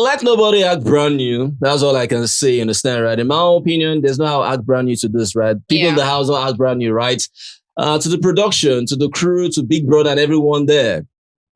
Let nobody act brand new. That's all I can say, you understand, right? In my opinion, there's no how act brand new to this, right? People in the house don't act brand new, right? To the production, to the crew, to Big Brother and everyone there.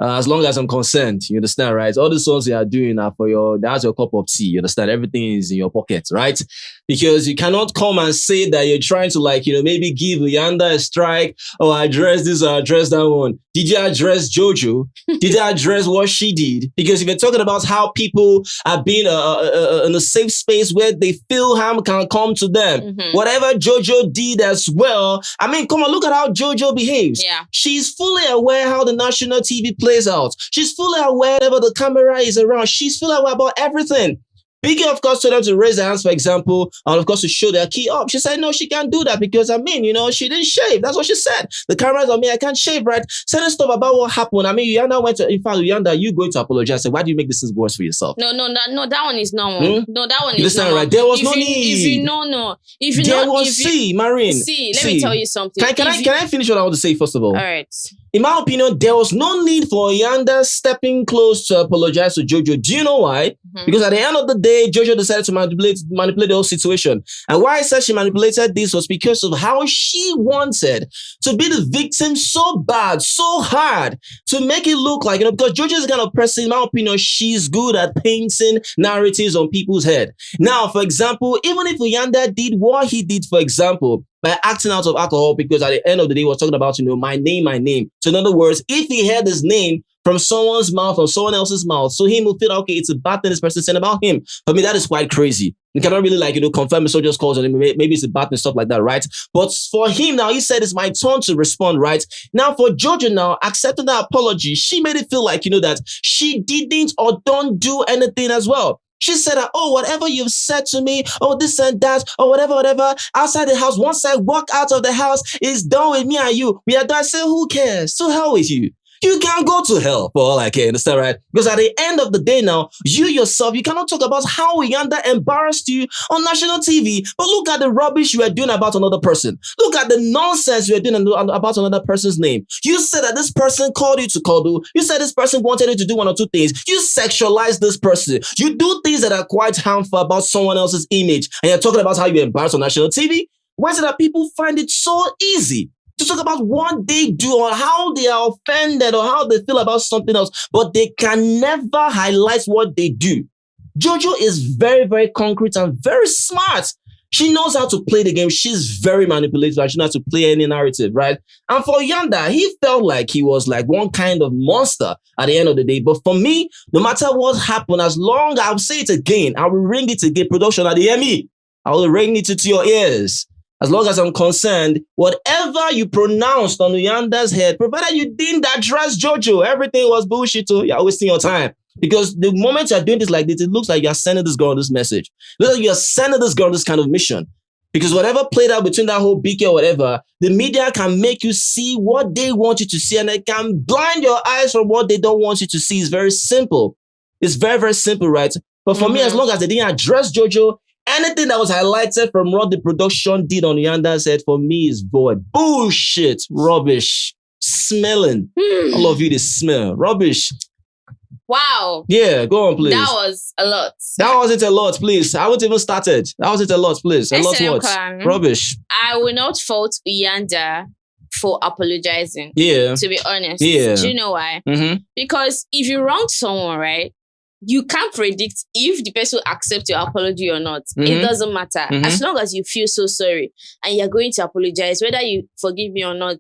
As long as I'm concerned, you understand, right? All the songs you are doing are for that's your cup of tea. You understand? Everything is in your pocket, right? Because you cannot come and say that you're trying to maybe give Uyanda a strike or address this or address that one. Did you address Jojo? Did you address what she did? Because if you're talking about how people are being in a safe space where they feel harm can come to them, whatever Jojo did as well. I mean, come on, look at how Jojo behaves. Yeah. She's fully aware how the national TV plays out. She's fully aware whenever the camera is around. She's fully aware about everything. Biggie, of course, told them to raise their hands, for example, and of course to show their key up. She said, no, she can't do that because, she didn't shave. That's what she said. The camera's on me, I can't shave, right? Certain stuff about what happened. Uyanda went to, in fact, Uyanda, you going to apologize. Why do you make this worse for yourself? No, that one is normal. No, that one is normal. Right? There was no need. Marine. Let me tell you something. Can I finish what I want to say first of all? All right. In my opinion, there was no need for Uyanda stepping close to apologize to Jojo. Do you know why? Because at the end of the day, Jojo decided to manipulate the whole situation. And why I said she manipulated this was because of how she wanted to be the victim so bad, so hard, to make it look like, because Jojo is the kind of person, in my opinion, she's good at painting narratives on people's head. Now, for example, even if Uyanda did what he did, for example, by acting out of alcohol, because at the end of the day, we're talking about, my name. So in other words, if he heard his name from someone's mouth or someone else's mouth, so he will feel, okay, it's a bad thing this person said about him. For me, that is quite crazy. You cannot really confirm soldiers calls on him. Maybe it's a bad thing, stuff like that, right? But for him now, he said it's my turn to respond, right? Now for Jojo now, accepting that apology, she made it feel like, that she didn't or don't do anything as well. She said that, whatever you've said to me, this and that, or whatever, outside the house, once I walk out of the house, it's done with me and you. We are done. I say, who cares? To hell with you. You can go to hell for all I care, understand, right? Because at the end of the day now, you yourself, you cannot talk about how Uyanda embarrassed you on national TV, but look at the rubbish you are doing about another person. Look at the nonsense you are doing about another person's name. You said that this person called you to Kodu. You said this person wanted you to do one or two things. You sexualize this person. You do things that are quite harmful about someone else's image, and you're talking about how you embarrass on national TV? Why is it that people find it so easy to talk about what they do or how they are offended or how they feel about something else, but they can never highlight what they do? Jojo is very, very concrete and very smart. She knows how to play the game. She's very manipulative and she knows how to play any narrative, right? And for Uyanda, he felt like he was like one kind of monster at the end of the day. But for me, no matter what happened, as long, I'll say it again, I will ring it again, production at the ME. I will ring it to your ears. As long as I'm concerned, whatever you pronounced on Uyanda's head, provided you didn't address Jojo, everything was bullshit. You're wasting your time. Because the moment you're doing this like this, it looks like you're sending this girl this message. It looks like you're sending this girl this kind of mission. Because whatever played out between that whole Biggie or whatever, the media can make you see what they want you to see and they can blind your eyes from what they don't want you to see. It's very simple. It's very, very simple, right? But for me, as long as they didn't address Jojo, anything that was highlighted from what the production did on Uyanda's head, for me, is void. Bullshit. Rubbish. Smelling. All of you, they smell. Rubbish. Wow. Yeah, go on, please. That was a lot. That wasn't a lot, please. I haven't even started. That wasn't a lot, please. A lot what? Rubbish. I will not fault Uyanda for apologizing. Yeah. To be honest. Yeah. Do you know why? Because if you wrong someone, right, you can't predict if the person will accept your apology or not. It doesn't matter. As long as you feel so sorry and you're going to apologize, whether you forgive me or not,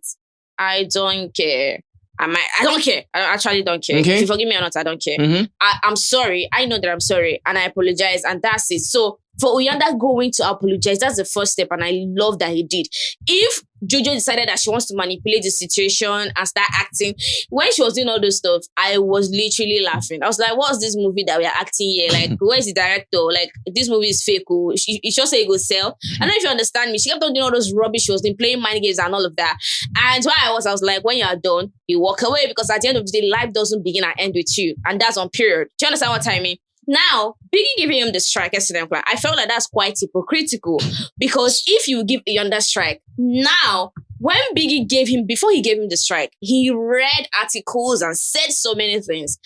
I don't care. I don't care. I actually don't care. Okay. If you forgive me or not, I don't care. I'm sorry. I know that I'm sorry and I apologize and that's it. So for Uyanda going to apologize, that's the first step and I love that he did. If Jojo decided that she wants to manipulate the situation and start acting, when she was doing all this stuff, I was literally laughing. I was like, what's this movie that we are acting here? Like, where's the director? Like, this movie is fake. She just say it go sell. I don't know if you understand me. She kept on doing all those rubbish. She was playing mind games and all of that. And why I was like, when you are done, you walk away because at the end of the day, life doesn't begin and end with you. And that's on period. Do you understand what I mean? Now, Biggie giving him the strike yesterday, I felt like that's quite hypocritical because if you give Uyanda strike, now when Biggie before he gave him the strike, he read articles and said so many things.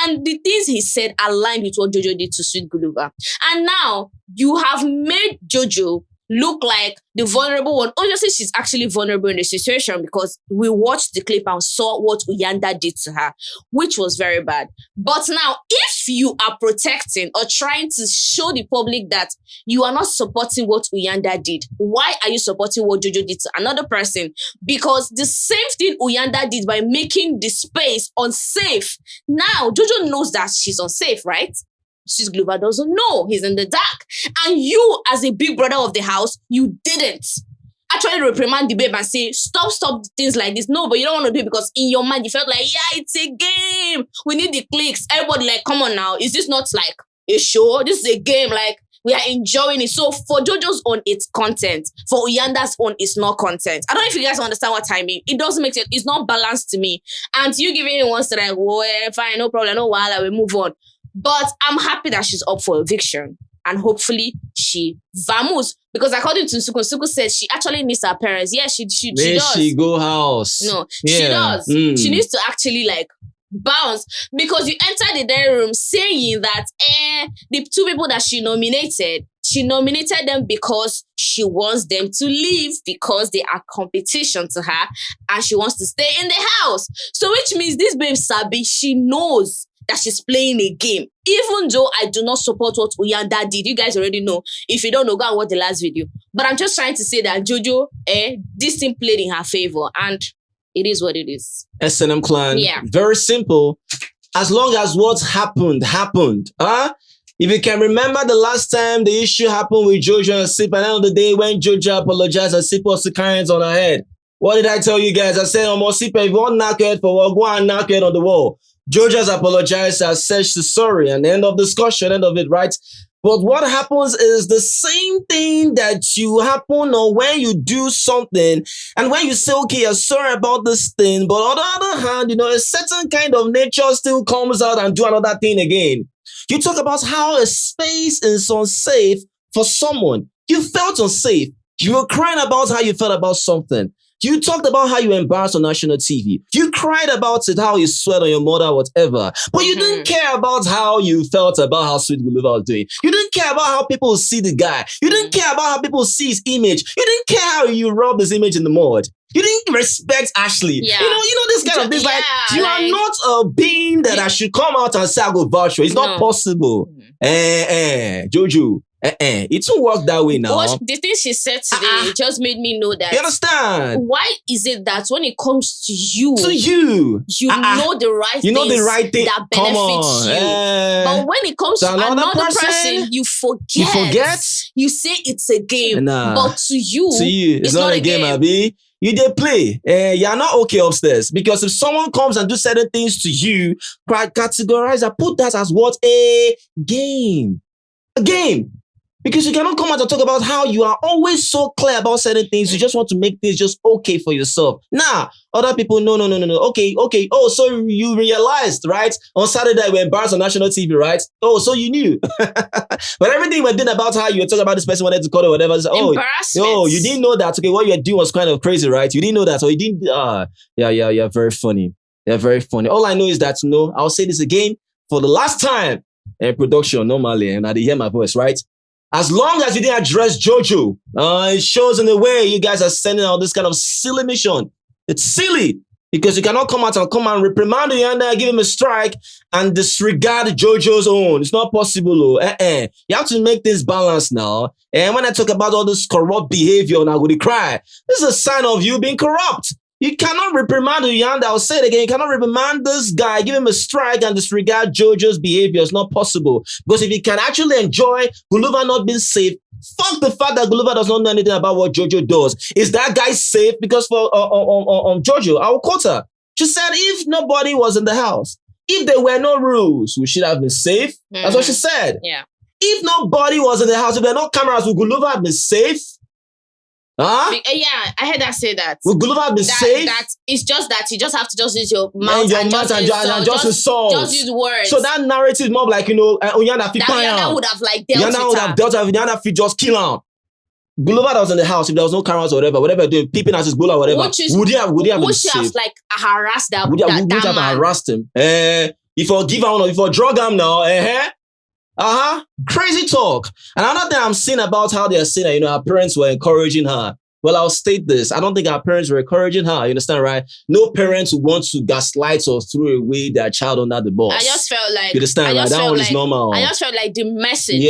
And the things he said aligned with what Jojo did to Sweet Guluva. And now you have made Jojo look like the vulnerable one. Obviously, she's actually vulnerable in the situation because we watched the clip and saw what Uyanda did to her, which was very bad. But now, if you are protecting or trying to show the public that you are not supporting what Uyanda did, why are you supporting what Jojo did to another person? Because the same thing Uyanda did by making the space unsafe. Now, Jojo knows that she's unsafe, right? Sis Glover doesn't know. He's in the dark. And you, as a big brother of the house, you didn't actually reprimand the babe and say, stop things like this. No, but you don't want to do it because in your mind, you felt like, yeah, it's a game. We need the clicks. Everybody like, come on now. Is this not like a show? This is a game. Like, we are enjoying it. So for Jojo's own, it's content. For Uyanda's own, it's not content. I don't know if you guys understand what I mean. It doesn't make sense. It's not balanced to me. And you giving it once like, well, fine, no problem, no while I will move on. But I'm happy that she's up for eviction. And hopefully she vamoos. Because according to Suku said she actually needs her parents. Yeah, she does. She go house. No, she does. She needs to actually like bounce. Because you enter the dining room saying that the two people that she nominated them because she wants them to leave because they are competition to her and she wants to stay in the house. So which means this babe Sabi, she knows that she's playing a game. Even though I do not support what Uyanda did. You guys already know. If you don't know, go and watch the last video. But I'm just trying to say that Jojo, this thing played in her favor. And it is what it is. S&M clan. Yeah. Very simple. As long as what happened. If you can remember the last time the issue happened with Jojo and Sip, at the end of the day when Jojo apologized and Sip was carrying on her head. What did I tell you guys? I said, Sip, if you want to knock your head for what, go and knock your head on the wall. Jojo's apologized, has said she's sorry, and the end of discussion, end of it, right? But what happens is the same thing that you happen or when you do something, and when you say, okay, you're sorry about this thing, but on the other hand, a certain kind of nature still comes out and do another thing again. You talk about how a space is unsafe for someone. You felt unsafe. You were crying about how you felt about something. You talked about how you were embarrassed on national TV. You cried about it, how you sweat on your mother, whatever. But you didn't care about how you felt about how Sweet Guluva was doing. You didn't care about how people see the guy. You didn't care about how people see his image. You didn't care how you rub his image in the mud. You didn't respect Ashley. Yeah. You know this kind of things. Like, you are not a being that I should come out and say I go vouch for. It's not possible. Jojo. It won't work that way now. What the thing she said today just made me know that. You understand? Why is it that when it comes to you know the right thing that benefits you, but when it comes to another person, you forget. You forget. You say it's a game, but to you, it's not a game, Abi. You dey play. You're not okay upstairs. Because if someone comes and do certain things to you, categorize and put that as what? A game. A game. Because you cannot come out and talk about how you are always so clear about certain things. You just want to make things just okay for yourself. Nah, other people, no. Okay. Oh, so you realized, right? On Saturday, we were embarrassed on national TV, right? Oh, so you knew. But everything we're doing about how you were talking about this person wanted to call or whatever. Oh, you didn't know that. Okay, what you were doing was kind of crazy, right? You didn't know that. So you didn't. Yeah, very funny. Yeah, very funny. All I know is that, I'll say this again for the last time in production, normally, and I hear my voice, right? As long as you didn't address Jojo, it shows in the way you guys are sending out this kind of silly mission. It's silly because you cannot come out and reprimand Uyanda, give him a strike and disregard Jojo's own. It's not possible. You have to make this balance now. And when I talk about all this corrupt behavior, now would cry. This is a sign of you being corrupt. You cannot reprimand Uyanda. I'll say it again. You cannot reprimand this guy, give him a strike and disregard Jojo's behavior. It's not possible. Because if you can actually enjoy Guluva not being safe, fuck the fact that Guluva does not know anything about what Jojo does. Is that guy safe? Because for Jojo, I will quote her. She said, if nobody was in the house, if there were no rules, we should have been safe. That's what she said. Yeah. If nobody was in the house, if there were no cameras, would Guluva have been safe? Huh? Yeah, I heard that say that. Will Guluva be safe? That it's just that you just have to just use your mouth and just insult. Just use words. So that narrative is more like, Uyanda Uyanda would have like dealt with Uyanda would have dealt with Uyanda fit just kill him. Gulova that was in the house, if there was no cameras or whatever doing, peeping at his Gula or whatever, would he have been safe? Like harassed that Would have harassed him? If I give him, if I drug him now, crazy talk. And another thing I'm seeing about how they're saying that, her parents were encouraging her. Well, I'll state this. I don't think our parents were encouraging her. You understand, right? No parents who want to gaslight or throw away their child under the bus. I just felt like... You understand, right? That one is normal. I just felt like the message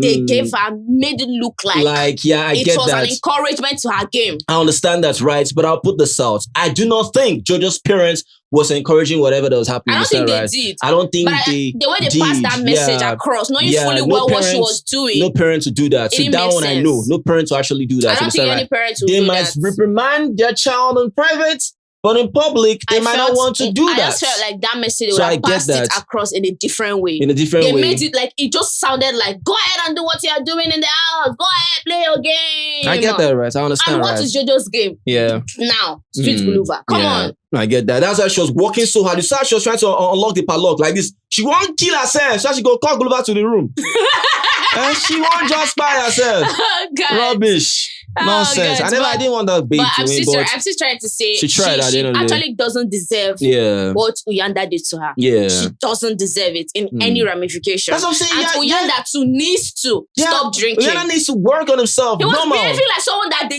they gave her made it look like it was an encouragement to her game. I understand that's right, but I'll put this out. I do not think Jojo's parents was encouraging whatever that was happening. I don't think they did. I don't think they the way they passed that message across, knowing fully well what she was doing. No parents would do that. So that one I know. No parents will actually do that. I don't think any parents would do that. They might that. reprimand their child in private, but in public, they might not want to do that. I just felt like that message would have passed it across in a different way. They made it like, it just sounded like, go ahead and do what you're doing in the house. Go ahead, play your game. I get that right. I understand. And what is Jojo's game? Yeah. Now, Street Gulova. Come on. I get that. That's why she was working so hard. You saw she was trying to unlock the padlock like this. She won't kill herself. So she go call Gulova to the room. And she won't just by herself. Rubbish. Nonsense. God. I didn't want that bait but to I'm win, still trying to say she tried she actually doesn't deserve what Uyanda did to her. Yeah. She doesn't deserve it in any ramification. That's what I'm saying. And Uyanda too needs to stop drinking. Uyanda needs to work on himself. He was behaving like someone that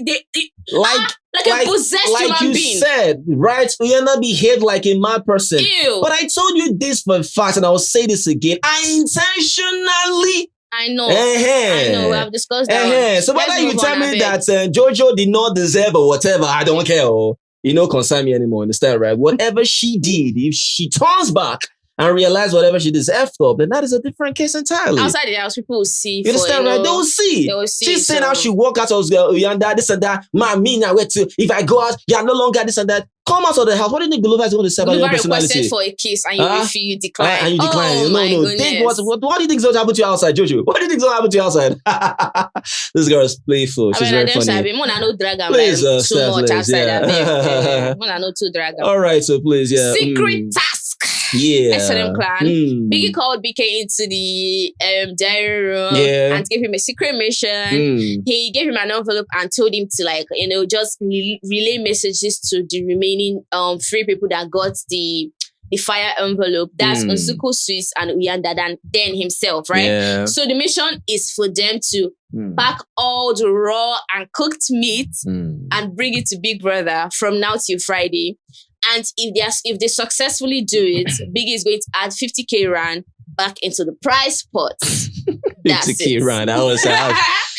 like a possessed human being. Like you said, right? Uyanda behaved like a mad person. Ew. But I told you this for a fact, and I will say this again. I intentionally... I know. We have discussed that. So whether you tell me that Jojo did not deserve or whatever, I don't care. Concern me anymore. Understand, right? Whatever she did, if she turns back and realize whatever she did is effed up, then that is a different case entirely. Outside the house, people will see. You understand, right? They will see. She's saying how she walk out of Uyanda, this and that. Me now, where to? If I go out, you're no longer this and that. Come out of the house. What do you think Gulova is going to say about your personality? Requested for a kiss and you refuse, you decline. And you decline. Oh, my goodness. Think what do you think is going to happen to you outside, Jojo? What do you think is going to happen to you outside? This girl is playful. She's very funny. Please, too much outside. All right, so please, Secret task. Yeah. SNM clan. Biggie called BK into the diary room and gave him a secret mission. He gave him an envelope and told him to just relay messages to the remaining 3 people that got the fire envelope. That's Nsuku, Swiss, and Uyanda, then himself, right? Yeah. So the mission is for them to pack all the raw and cooked meat and bring it to Big Brother from now till Friday. And if they successfully do it, Biggie is going to add 50k rand back into the prize pot. 50k rand.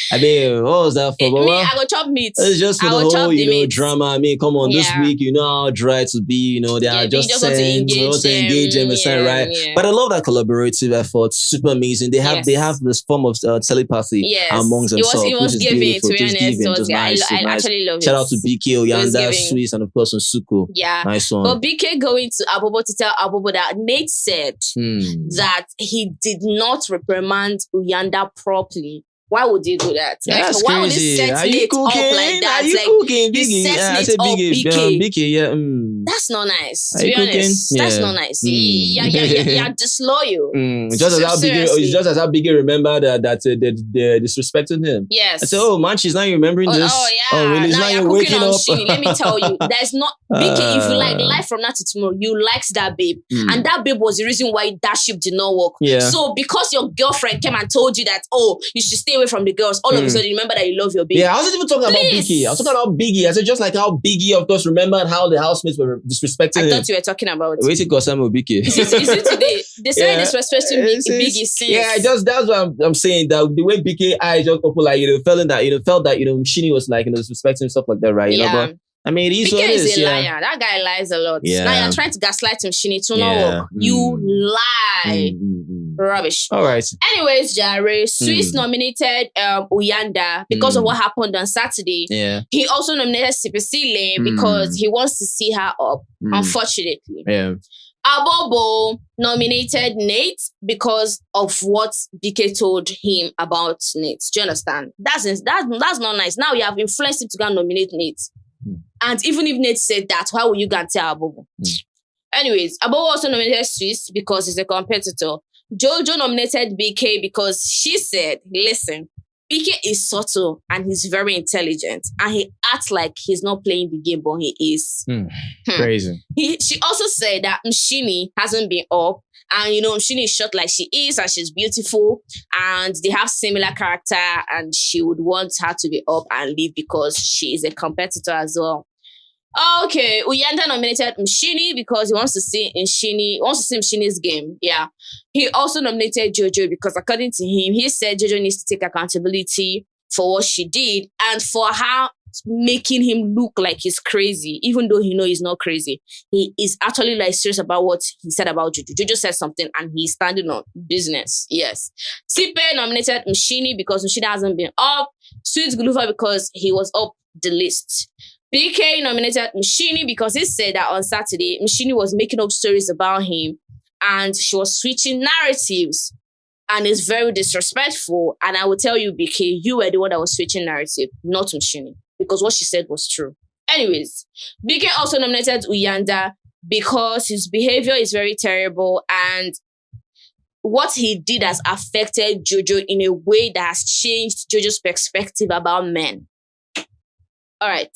I mean, what was that for? I go chop meat. It's just for the whole, drama. I mean, come on, this week, how dry to be, they are just saying, to engage them, right? Yeah. But I love that collaborative effort. Super amazing. They have this form of telepathy amongst themselves. It was giving, to be honest. I actually love it. Shout out to BK, Uyanda, Swiss, and of course, Nsuku. Yeah. Nice one. But BK going to Abobo to tell Abobo that Nate said that he did not reprimand Uyanda properly. Why would you do that? That's why crazy. Would he set it up like that? Are you cooking, Biggie? I said Biggie. That's not nice. Are to be cooking? Honest, that's not nice. You're disloyal. Just as how Biggie remembered that they're disrespecting him. Yes. I said, Manchi's now you're remembering this. Oh yeah. Oh really? Now you're waking up. Shini. Let me tell you, there's not Biggie. If you like life from now to tomorrow, you liked that babe, and that babe was the reason why that ship did not work. Yeah. So because your girlfriend came and told you that, you should stay away from the girls, all of a sudden remember that you love your baby. Yeah, I wasn't even talking about Biggie. I was talking about Biggie. I said just like how Biggie, of course, remembered how the housemates were disrespecting him. I thought you were talking about wait till Kosam with Biggie. Is it today? They say disrespecting Biggie since. Yeah, that's what I'm saying. That the way Biggie eyes just open, felt that Shini was disrespecting and stuff like that, right? Yeah. But I mean, he's BK is a liar. That guy lies a lot. Yeah. Now you're trying to gaslight him, Shini, to not work. You lie. Rubbish. All right. Anyways, Jare, Swiss nominated Uyanda because of what happened on Saturday. Yeah. He also nominated Sipesile because he wants to see her up, unfortunately. Yeah. Abobo nominated Nate because of what BK told him about Nate. Do you understand? That's not nice. Now you have influenced him to go and nominate Nate. And even if Nate said that, why would you go and tell Abobo? Anyways, Abobo also nominated Swiss because he's a competitor. Jojo nominated BK because she said, listen, Biggie is subtle and he's very intelligent, and he acts like he's not playing the game, but he is. Crazy. She also said that Mshini hasn't been up, and Mshini is short like she is, and she's beautiful, and they have similar character, and she would want her to be up and leave because she is a competitor as well. Okay, Uyanda nominated Mshini because he wants to see Mshini's game. Yeah. He also nominated Jojo because according to him, he said Jojo needs to take accountability for what she did and for her making him look like he's crazy, even though he knows he's not crazy. He is actually like serious about what he said about Jojo. Jojo said something and he's standing on business. Yes. Sipe nominated Mshini because Mshini hasn't been up. Sweet Guluva because he was up the list. BK nominated Mshini because he said that on Saturday, Mshini was making up stories about him and she was switching narratives and is very disrespectful. And I will tell you, BK, you were the one that was switching narrative, not Mshini, because what she said was true. Anyways, BK also nominated Uyanda because his behavior is very terrible and what he did has affected Jojo in a way that has changed Jojo's perspective about men. All right.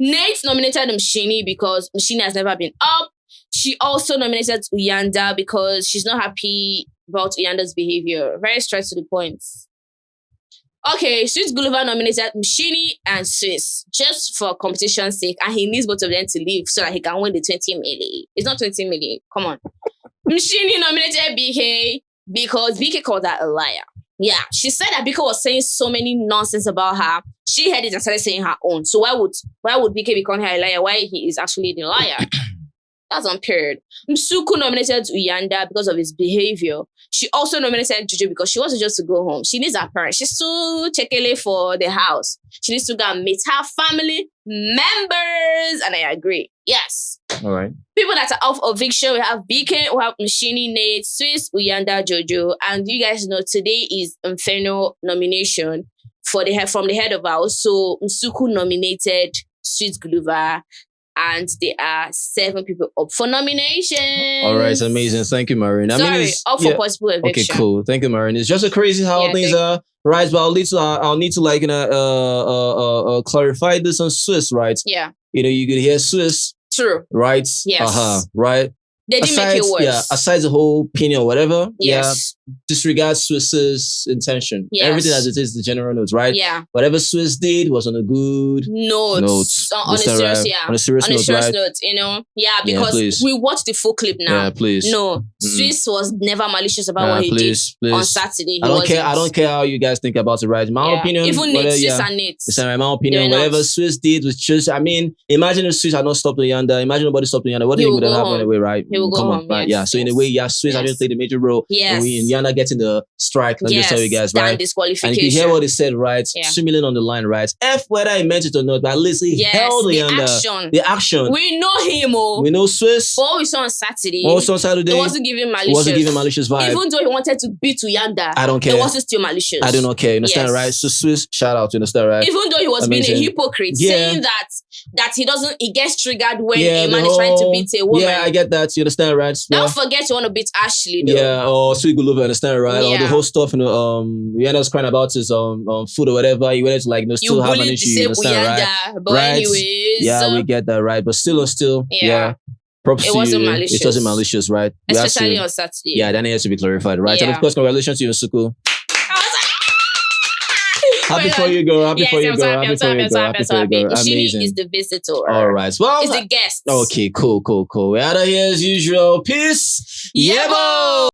Nate nominated Mshini because Mshini has never been up. She also nominated Uyanda because she's not happy about Uyanda's behavior. Very straight to the point. Okay, Swiss Gulliver nominated Mshini and Swiss just for competition's sake, and he needs both of them to leave so that he can win the 20 million. It's not 20 million. Come on. Mshini nominated BK because BK called her a liar. Yeah, she said that Bika was saying so many nonsense about her. She heard it and started saying her own. So why would Bika be calling her a liar? Why he is actually the liar? That's unpaired. Msuku nominated Uyanda because of his behavior. She also nominated Jojo because she wants just to go home. She needs her parents. She's too chekele for the house. She needs to go and meet her family members. And I agree. Yes. All right. People that are off eviction, we have BK, we have Mshini, Nate, Swiss, Uyanda, Jojo. And you guys know today is Inferno nomination from the head of house. So Msuku nominated Sweet Guluva. And there are 7 people up for nomination. All right, it's amazing. Thank you, Maureen. Up for possible eviction. Okay, cool. Thank you, Maureen. It's just crazy how things are, right? But I'll need to like clarify this on Swiss, right? Yeah. You could hear Swiss. True. Right. Yes. Right. They didn't make it worse. Yeah. Aside the whole opinion or whatever. Yes. Yeah. Disregard Swiss's intention. Yes. Everything as it is, the general notes, right? Yeah. Whatever Swiss did was on a good note. On a serious, right? yeah. On a serious note, right? Yeah, because we watched the full clip now. Yeah, please. No, Swiss was never malicious about what he did on Saturday. I don't care how you guys think about it, right? My opinion. Even Nate, Swiss and Nate. My opinion, whatever Swiss did was just, imagine if Swiss had not stopped Uyanda. Imagine nobody stopped Uyanda. What do you think would have happened anyway, right? He will go home, right? Yeah. So in a way, Swiss actually played a major role. Yes. And Uyanda getting the strike. Let me just tell you guys, right? Disqualification. And you can hear what he said, right? 2 million on the line, right? Whether he meant it or not, but at least he held the action. We know him, We know Swiss. But what we saw on Saturday, it wasn't giving malicious vibe. Even though he wanted to beat Uyanda, I don't care. It wasn't still malicious. I do not care. You understand, right? So Swiss, shout out, you understand, right? Even though he was being a hypocrite, saying that he gets triggered when a man is trying to beat a woman. Yeah, I get that. You understand, right? Don't forget you want to beat Ashley, though. Yeah, or Sweet Guluva, understand, right? Or the whole stuff, Uyanda was crying about his food or whatever. He wanted to still have an issue. You understand, right? But anyways, yeah, we get that, right? But still, props it wasn't to you. malicious. It wasn't malicious, right? Especially on Saturday. Yeah, that needs to be clarified, right? And of course, congratulations to you, Suku. Happy for you, girl. Happy for you, girl. Amazing. Is the visitor. All right. Well, is the guest. Okay, cool. We're out of here as usual. Peace. Yebo!